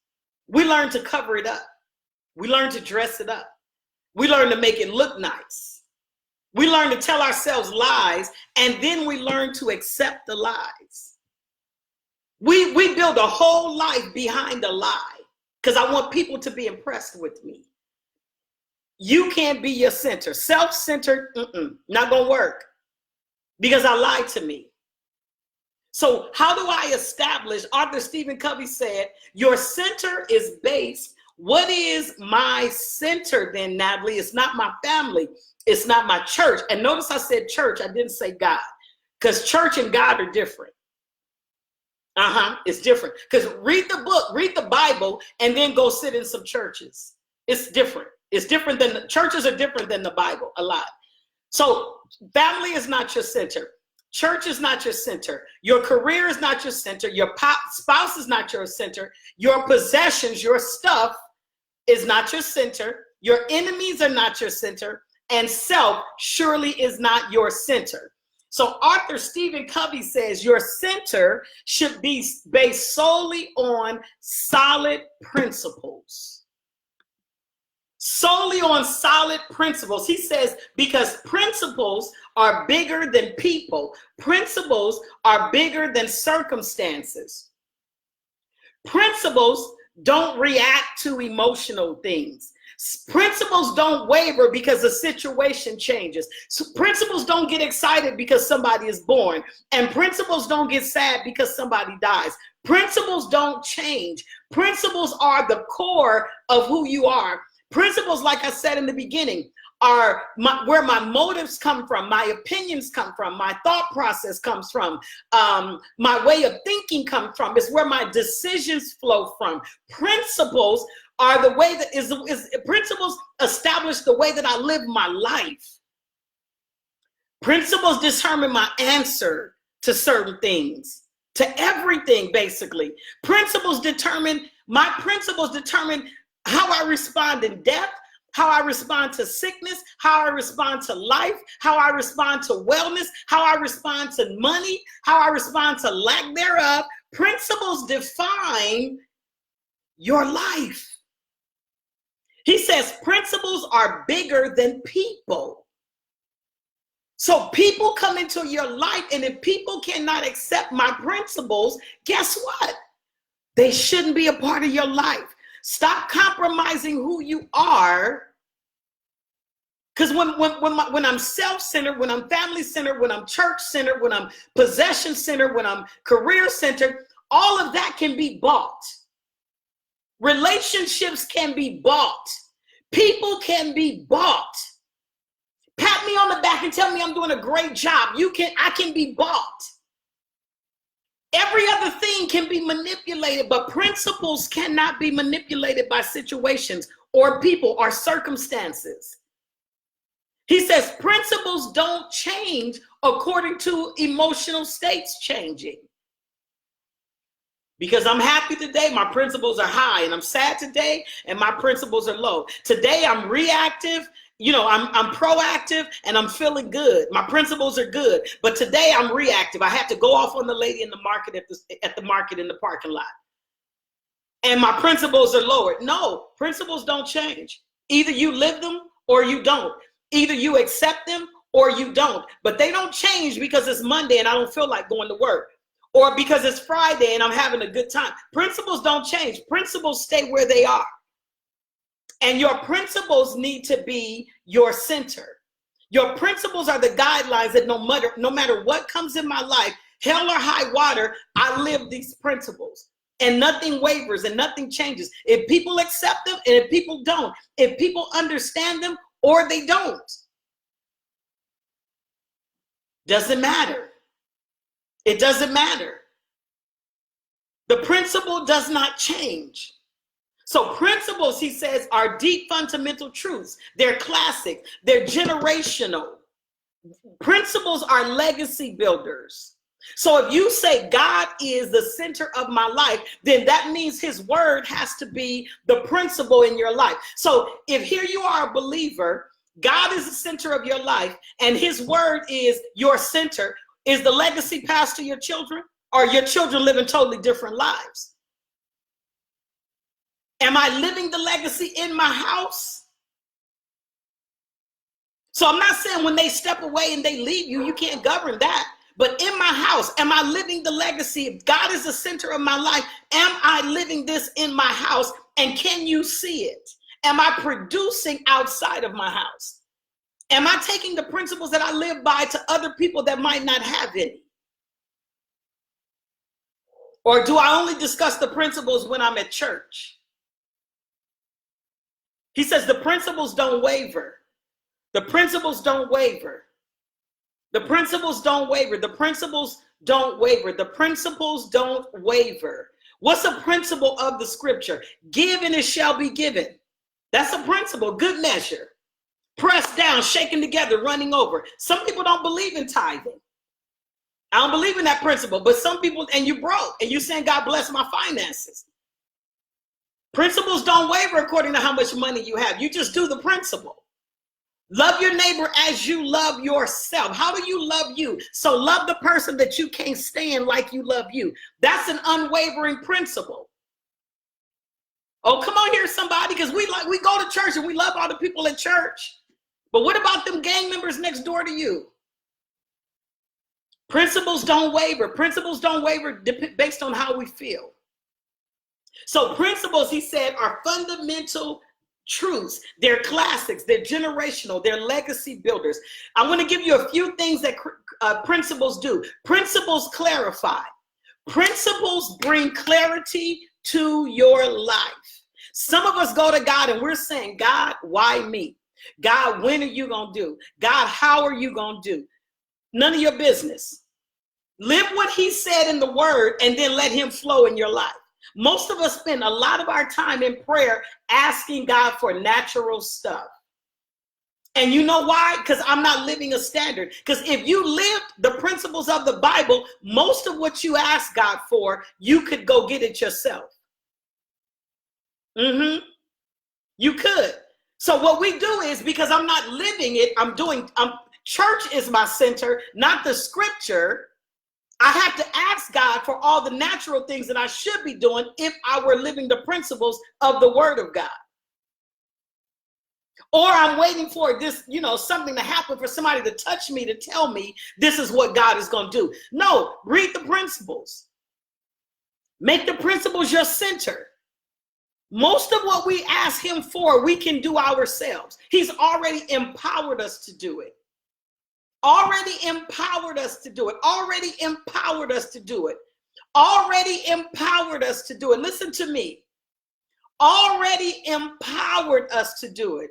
We learn to cover it up. We learn to dress it up. We learn to make it look nice. We learn to tell ourselves lies, and then we learn to accept the lies. We build a whole life behind a lie because I want people to be impressed with me. You can't be your center. Self-centered, not going to work because I lied to me. So how do I establish? Author Stephen Covey said, your center is based. What is my center then, Natalie? It's not my family. It's not my church. And notice I said church. I didn't say God, because church and God are different. It's different. Because read the book, read the Bible, and then go sit in some churches. It's different. It's different than churches are different than the Bible a lot. So family is not your center. Church is not your center. Your career is not your center. Your spouse is not your center. Your possessions, your stuff is not your center. Your enemies are not your center. And self surely is not your center. So author Stephen Covey says your center should be based solely on solid principles. Solely on solid principles. He says, because principles are bigger than people. Principles are bigger than circumstances. Principles don't react to emotional things. Principles don't waver because the situation changes. So principles don't get excited because somebody is born. And principles don't get sad because somebody dies. Principles don't change. Principles are the core of who you are. Principles, like I said in the beginning, are where my motives come from, my opinions come from, my thought process comes from, my way of thinking comes from. It's where my decisions flow from. Principles are the way that principles establish the way that I live my life. Principles determine my answer to certain things, to everything, basically. My principles determine how I respond in death, how I respond to sickness, how I respond to life, how I respond to wellness, how I respond to money, how I respond to lack thereof. Principles define your life. He says principles are bigger than people. So people come into your life, and if people cannot accept my principles, guess what? They shouldn't be a part of your life. Stop compromising who you are. Because when I'm self-centered, when I'm family-centered, when I'm church-centered, when I'm possession-centered, when I'm career-centered, all of that can be bought. Relationships can be bought. People can be bought. Pat me on the back and tell me I'm doing a great job. I can be bought. Every other thing can be manipulated, but principles cannot be manipulated by situations or people or circumstances. He says principles don't change according to emotional states changing. Because I'm happy today, my principles are high, and I'm sad today, and my principles are low. Today I'm reactive, I'm proactive, and I'm feeling good. My principles are good, but today I'm reactive. I had to go off on the lady in the market at the market in the parking lot, and my principles are lowered. No, principles don't change. Either you live them or you don't. Either you accept them or you don't. But they don't change because it's Monday and I don't feel like going to work, or because it's Friday and I'm having a good time. Principles don't change. Principles stay where they are. And your principles need to be your center. Your principles are the guidelines that no matter what comes in my life, hell or high water, I live these principles. And nothing wavers and nothing changes. If people accept them and if people don't, if people understand them or they don't, doesn't matter. It doesn't matter. The principle does not change. So principles, he says, are deep fundamental truths. They're classic. They're generational. Principles are legacy builders. So if you say God is the center of my life, then that means his word has to be the principle in your life. So if here you are a believer, God is the center of your life, and his word is your center, is the legacy passed to your children, or your children living totally different lives? Am I living the legacy in my house? So I'm not saying when they step away and they leave you, you can't govern that. But in my house, am I living the legacy? If God is the center of my life, am I living this in my house? And can you see it? Am I producing outside of my house? Am I taking the principles that I live by to other people that might not have any? Or do I only discuss the principles when I'm at church? He says the principles don't waver. The principles don't waver. The principles don't waver. The principles don't waver. The principles don't waver. What's a principle of the scripture? Give and it shall be given. That's a principle. Good measure. Pressed down, shaken together, running over. Some people don't believe in tithing. I don't believe in that principle, but some people, and you broke, and you saying, God bless my finances. Principles don't waver according to how much money you have. You just do the principle. Love your neighbor as you love yourself. How do you love you? So love the person that you can't stand like you love you. That's an unwavering principle. Oh, come on here, somebody, because we go to church and we love all the people at church. But what about them gang members next door to you? Principles don't waver. Principles don't waver based on how we feel. So principles, he said, are fundamental truths. They're classics. They're generational. They're legacy builders. I want to give you a few things that principles do. Principles clarify. Principles bring clarity to your life. Some of us go to God and we're saying, God, why me? God, when are you going to do? God, how are you going to do? None of your business. Live what he said in the word and then let him flow in your life. Most of us spend a lot of our time in prayer asking God for natural stuff. And you know why? Because I'm not living a standard. Because if you lived the principles of the Bible, most of what you ask God for, you could go get it yourself. You could. So what we do is, because I'm not living it, church is my center, not the scripture. I have to ask God for all the natural things that I should be doing if I were living the principles of the word of God. Or I'm waiting for this, something to happen for somebody to touch me, to tell me this is what God is going to do. No, read the principles. Make the principles your center. Most of what we ask him for, we can do ourselves. He's already empowered us to do it. Already empowered us to do it. Already empowered us to do it. Already empowered us to do it. Listen to me. Already empowered us to do it.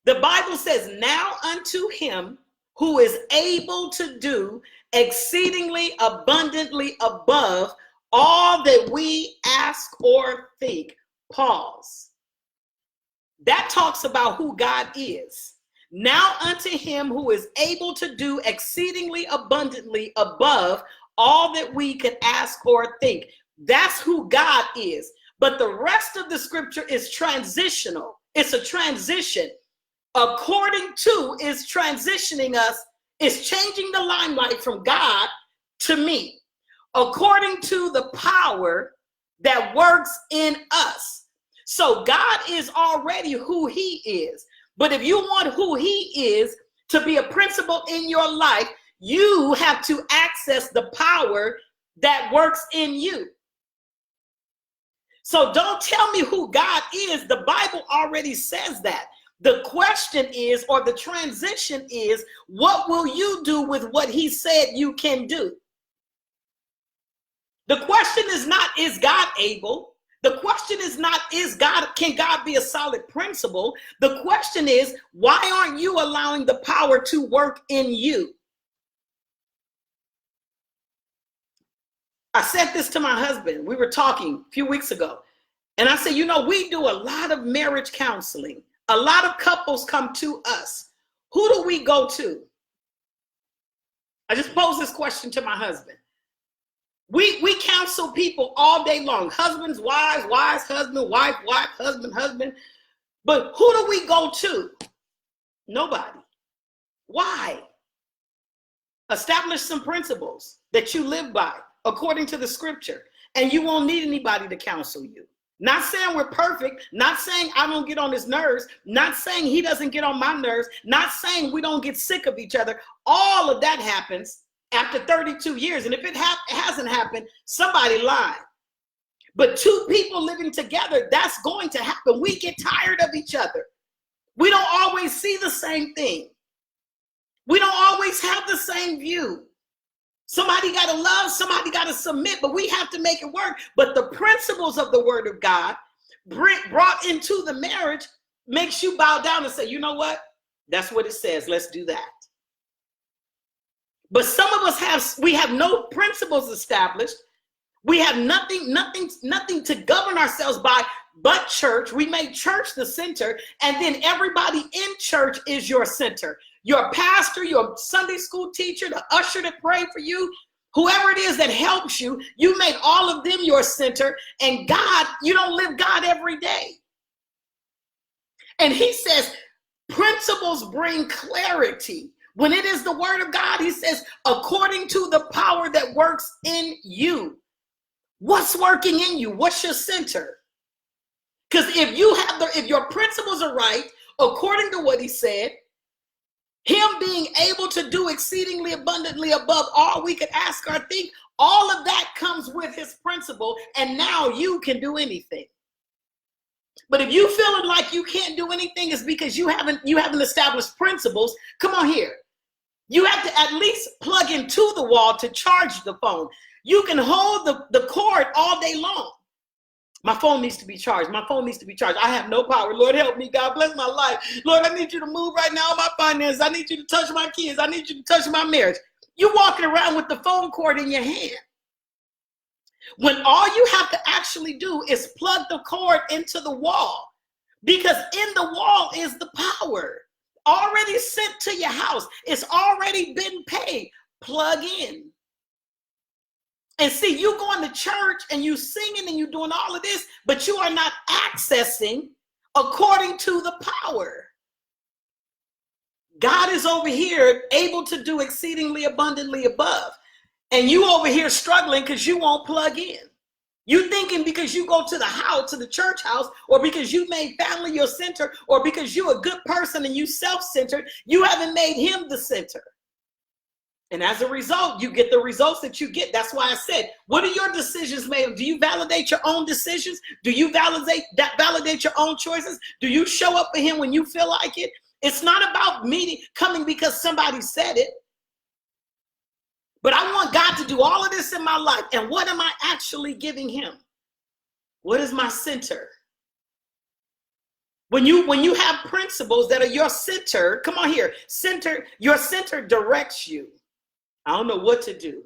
The Bible says, now unto him who is able to do exceedingly abundantly above all that we ask or think. Pause. That talks about who God is. Now unto him who is able to do exceedingly abundantly above all that we could ask or think. That's who God is. But the rest of the scripture is transitional. It's a transition. According to is transitioning us, is changing the limelight from God to me. According to the power that works in us. So God is already who he is. But if you want who he is to be a principle in your life, you have to access the power that works in you. So don't tell me who God is. The Bible already says that. The question is, or the transition is, what will you do with what he said you can do? The question is not, is God able? The question is not, can God be a solid principle? The question is, why aren't you allowing the power to work in you? I said this to my husband. We were talking a few weeks ago. And I said, we do a lot of marriage counseling. A lot of couples come to us. Who do we go to? I just posed this question to my husband. We counsel people all day long. Husbands, wives, husband, wife, husband, husband. But who do we go to? Nobody. Why? Establish some principles that you live by according to the scripture, and you won't need anybody to counsel you. Not saying we're perfect, not saying I don't get on his nerves, not saying he doesn't get on my nerves, not saying we don't get sick of each other. All of that happens after 32 years. And if it hasn't happened, somebody lied. But two people living together, that's going to happen. We get tired of each other. We don't always see the same thing. We don't always have the same view. Somebody got to love, somebody got to submit, but we have to make it work. But the principles of the word of God brought into the marriage makes you bow down and say, you know what? That's what it says. Let's do that. But some of us have no principles established. We have nothing to govern ourselves by but church. We made church the center, and then everybody in church is your center. Your pastor, your Sunday school teacher, the usher that pray for you, whoever it is that helps you, you make all of them your center. And God, you don't live God every day. And he says, principles bring clarity. When it is the word of God, he says, according to the power that works in you. What's working in you? What's your center? Because if your principles are right, according to what he said, Him being able to do exceedingly abundantly above all we could ask or think, all of that comes with his principle, and now you can do anything. But if you feeling like you can't do anything, it's because you haven't established principles. Come on here. You have to at least plug into the wall to charge the phone. You can hold the cord all day long. My phone needs to be charged. My phone needs to be charged. I have no power. Lord, help me. God bless my life. Lord, I need you to move right now on my finances. I need you to touch my kids. I need you to touch my marriage. You're walking around with the phone cord in your hand, when all you have to actually do is plug the cord into the wall, because in the wall is the power already sent to your house. It's already been paid. Plug in. And see, you going to church and you singing and you doing all of this, but you are not accessing according to the power. God is over here able to do exceedingly abundantly above. And you over here struggling because you won't plug in. You thinking because you go to the house, to the church house, or because you made family your center, or because you're a good person and you self-centered, you haven't made him the center. And as a result, you get the results that you get. That's why I said, what are your decisions made of? Do you validate your own decisions? Do you validate your own choices? Do you show up for him when you feel like it? It's not about coming because somebody said it. But I want God to do all of this in my life. And what am I actually giving him? What is my center? When you have principles that are your center, come on here, your center directs you. I don't know what to do.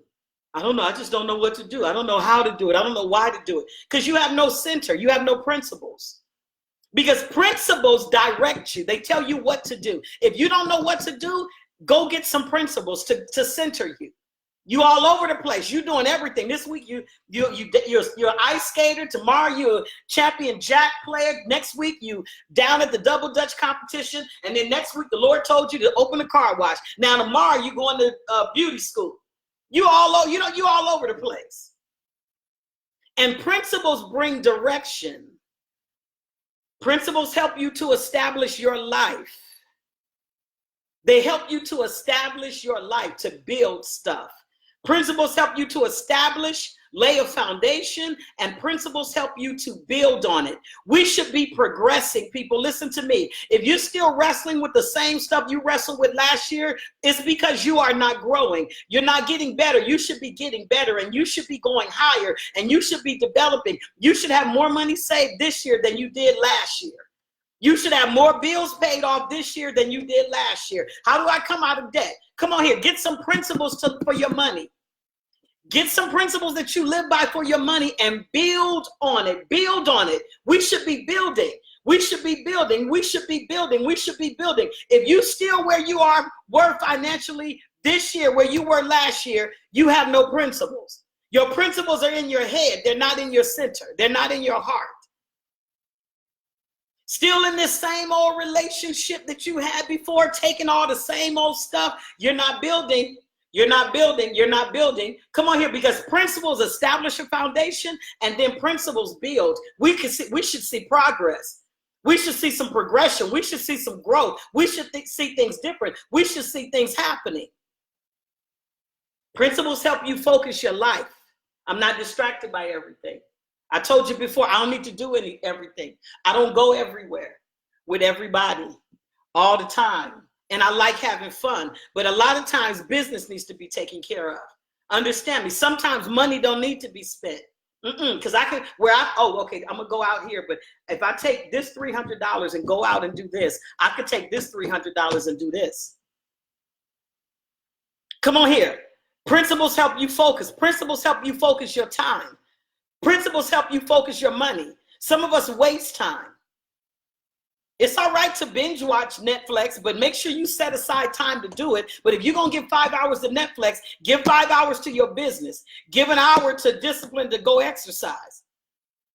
I don't know. I just don't know what to do. I don't know how to do it. I don't know why to do it. Because you have no center. You have no principles. Because principles direct you. They tell you what to do. If you don't know what to do, go get some principles to center you. You all over the place. You're doing everything. This week you're an ice skater. Tomorrow you're a champion jack player. Next week you down at the double dutch competition. And then next week the Lord told you to open a car wash. Now tomorrow you're going to beauty school. You all over the place. And principles bring direction. Principles help you to establish your life. They help you to establish your life, to build stuff. Principles help you to establish, lay a foundation, and principles help you to build on it. We should be progressing, people. Listen to me. If you're still wrestling with the same stuff you wrestled with last year, it's because you are not growing. You're not getting better. You should be getting better, and you should be going higher, and you should be developing. You should have more money saved this year than you did last year. You should have more bills paid off this year than you did last year. How do I come out of debt? Come on here, get some principles for your money. Get some principles that you live by for your money and build on it. Build on it. We should be building. We should be building. We should be building. We should be building. If you still where you were financially this year, where you were last year, you have no principles. Your principles are in your head. They're not in your center. They're not in your heart. Still in this same old relationship that you had before, taking all the same old stuff. You're not building. You're not building. You're not building. Come on here, because principles establish a foundation, and then principles build. We should see progress. We should see some progression. We should see some growth. We should see things different. We should see things happening. Principles help you focus your life. I'm not distracted by everything. I told you before, I don't need to do everything. I don't go everywhere with everybody all the time. And I like having fun. But a lot of times business needs to be taken care of. Understand me. Sometimes money don't need to be spent. Because I'm going to go out here. But if I take this $300 and go out and do this, I could take this $300 and do this. Come on here. Principles help you focus. Principles help you focus your time. Principles help you focus your money. Some of us waste time. It's all right to binge watch Netflix, but make sure you set aside time to do it. But if you're going to give 5 hours to Netflix, give 5 hours to your business. Give an hour to discipline to go exercise.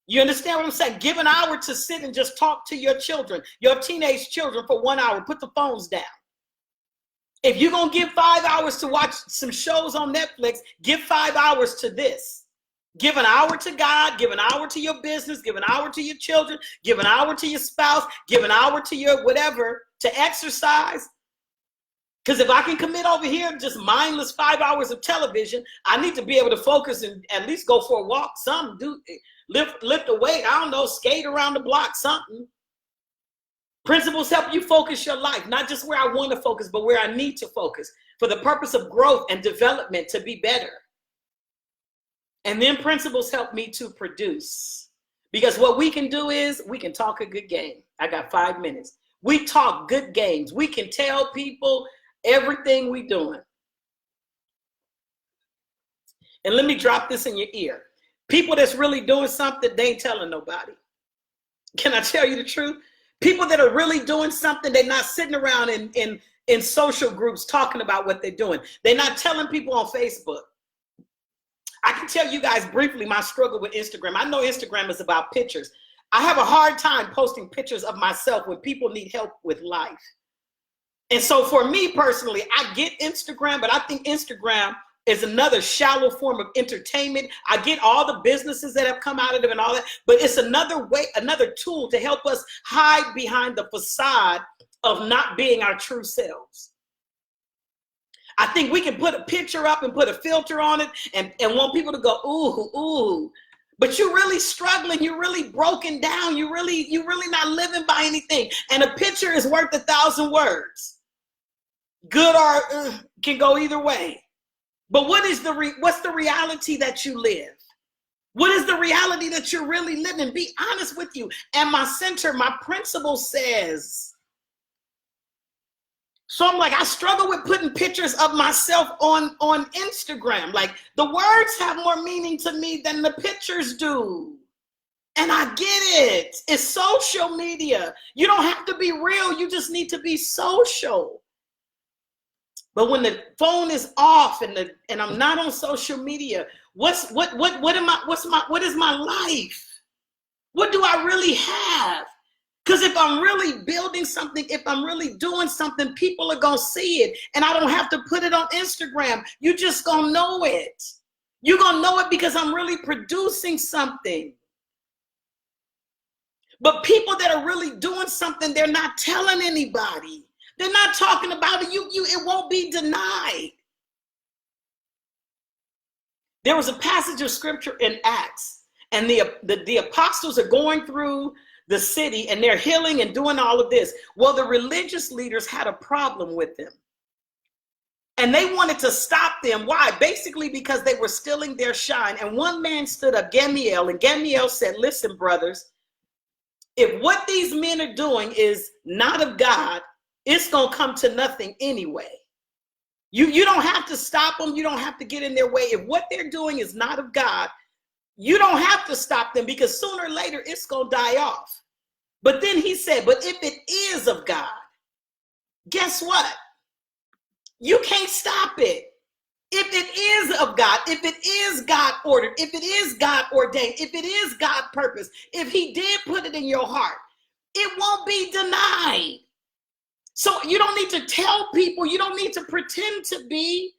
You understand what I'm saying? Give an hour to sit and just talk to your children, your teenage children for 1 hour. Put the phones down. If you're going to give 5 hours to watch some shows on Netflix, give 5 hours to this. Give an hour to God, give an hour to your business, give an hour to your children, give an hour to your spouse, give an hour to your whatever, to exercise. Because if I can commit over here just mindless 5 hours of television, I need to be able to focus and at least go for a walk, something, lift a weight, I don't know, skate around the block, something. Principles help you focus your life, not just where I want to focus, but where I need to focus for the purpose of growth and development to be better. And then principles help me to produce. Because what we can do is we can talk a good game. I got 5 minutes. We talk good games. We can tell people everything we doing. And let me drop this in your ear. People that's really doing something, they ain't telling nobody. Can I tell you the truth? People that are really doing something, they're not sitting around in social groups talking about what they're doing. They're not telling people on Facebook. I can tell you guys briefly my struggle with Instagram. I know Instagram is about pictures. I have a hard time posting pictures of myself when people need help with life. And so for me personally, I get Instagram, but I think Instagram is another shallow form of entertainment. I get all the businesses that have come out of it and all that, but it's another way, another tool to help us hide behind the facade of not being our true selves. I think we can put a picture up and put a filter on it and want people to go, ooh, ooh. But you're really struggling. You're really broken down. You're really not living by anything. And a picture is worth 1,000 words. Good or can go either way. But what's the reality that you live? What is the reality that you're really living? Be honest with you. And my center, my principle says. So I'm like, I struggle with putting pictures of myself on Instagram. Like the words have more meaning to me than the pictures do. And I get it. It's social media. You don't have to be real. You just need to be social. But when the phone is off and I'm not on social media, what is my life? What do I really have? Because if I'm really building something, if I'm really doing something, people are going to see it. And I don't have to put it on Instagram. You just going to know it. You're going to know it because I'm really producing something. But people that are really doing something, they're not telling anybody. They're not talking about it. It won't be denied. There was a passage of scripture in Acts, and the apostles are going through the city and they're healing and doing all of this. Well, the religious leaders had a problem with them. And they wanted to stop them. Why? Basically because they were stealing their shine. And one man stood up, Gamaliel, and Gamaliel said, listen, brothers, if what these men are doing is not of God, it's going to come to nothing anyway. You don't have to stop them. You don't have to get in their way. If what they're doing is not of God, you don't have to stop them because sooner or later it's going to die off. But then he said, but if it is of God, guess what? You can't stop it. If it is of God, if it is God ordered, if it is God ordained, if it is God purpose, if he did put it in your heart, it won't be denied. So you don't need to tell people, you don't need to pretend to be.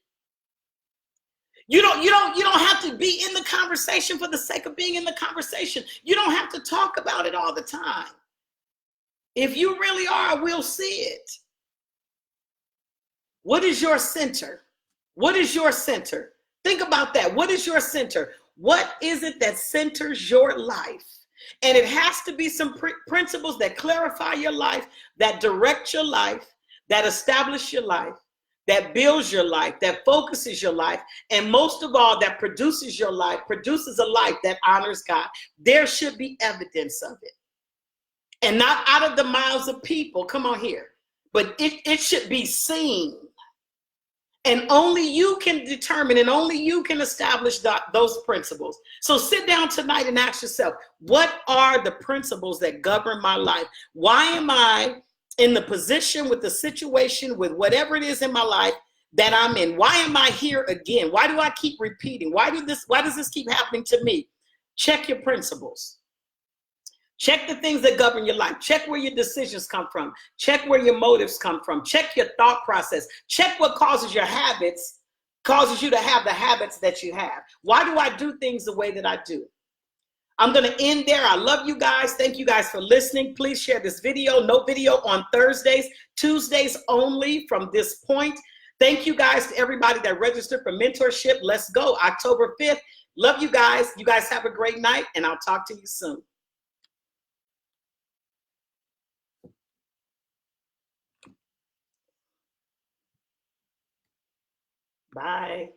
You don't have to be in the conversation for the sake of being in the conversation. You don't have to talk about it all the time. If you really are, we'll see it. What is your center? What is your center? Think about that. What is your center? What is it that centers your life? And it has to be some principles that clarify your life, that direct your life, that establish your life, that builds your life, that focuses your life, and most of all, that produces your life, produces a life that honors God. There should be evidence of it. And not out of the mouths of people, come on here, but it should be seen. And only you can determine and only you can establish those principles. So sit down tonight and ask yourself, what are the principles that govern my life? Why am I in the position with the situation with whatever it is in my life that I'm in? Why am I here again? Why do I keep repeating? Why does this keep happening to me? Check your principles. Check the things that govern your life. Check where your decisions come from. Check where your motives come from. Check your thought process. Check what causes you to have the habits that you have. Why do I do things the way that I do? I'm going to end there. I love you guys. Thank you guys for listening. Please share this video. No video on Thursdays, Tuesdays only from this point. Thank you guys to everybody that registered for mentorship. Let's go. October 5th. Love you guys. You guys have a great night, and I'll talk to you soon. Bye.